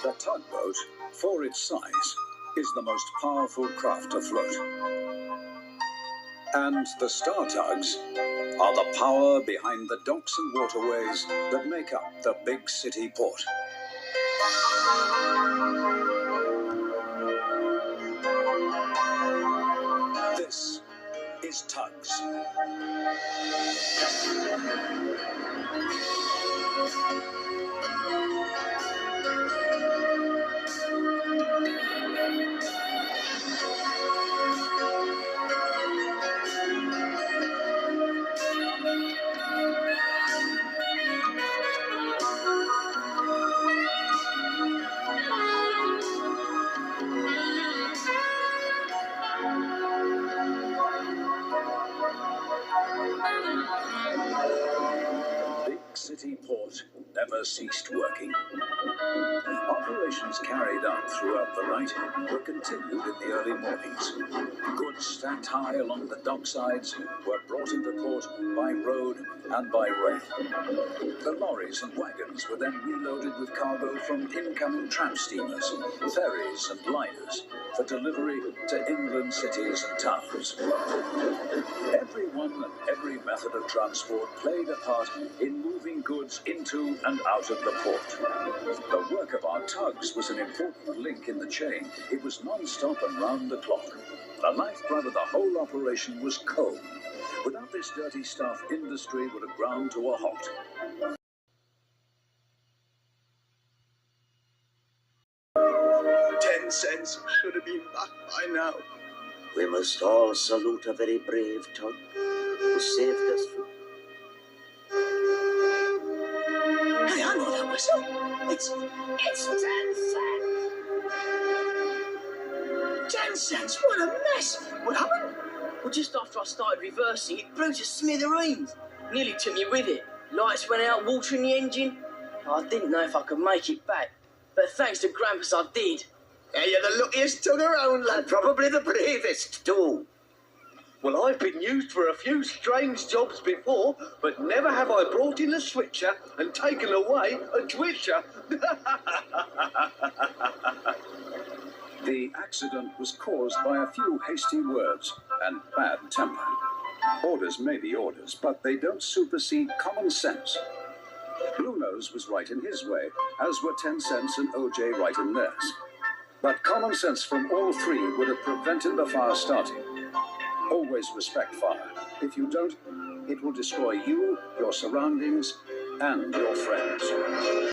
The tugboat, for its size, is the most powerful craft afloat. And the star tugs are the power behind the docks and waterways that make up the big city port. This is TUGS. Big city port never ceased working. Operations carried out throughout the night were continued in the early mornings. Goods stacked high along the docksides were brought into port by road and by rail. The lorries and wagons were then reloaded with cargo from incoming tramp steamers, ferries and liners for delivery to inland cities and towns. Everyone and every method of transport played a part in moving goods into and out of the port. The work of our tugs was an important link in the chain. It was non-stop and round the clock. The lifeblood of the whole operation was coal. Without this dirty stuff, industry would have ground to a halt. $0.10 should have been back by now. We must all salute a very brave tug who saved us from... Hey, I know that whistle. It's 10 cents. 10 cents? What a mess. What happened? Well, just after I started reversing, it blew to smithereens. Nearly took me with it. Lights went out, water in the engine. I didn't know if I could make it back, but thanks to Grampus I did. Yeah, you're the luckiest tug around, lad. And probably the bravest, too. Well, I've been used for a few strange jobs before, but never have I brought in a switcher and taken away a twitcher. The accident was caused by a few hasty words and bad temper. Orders may be orders, but they don't supersede common sense. Blue Nose was right in his way, as were 10 Cents and OJ right in theirs. But common sense from all three would have prevented the fire starting. Always respect fire. If you don't, it will destroy you, your surroundings, and your friends.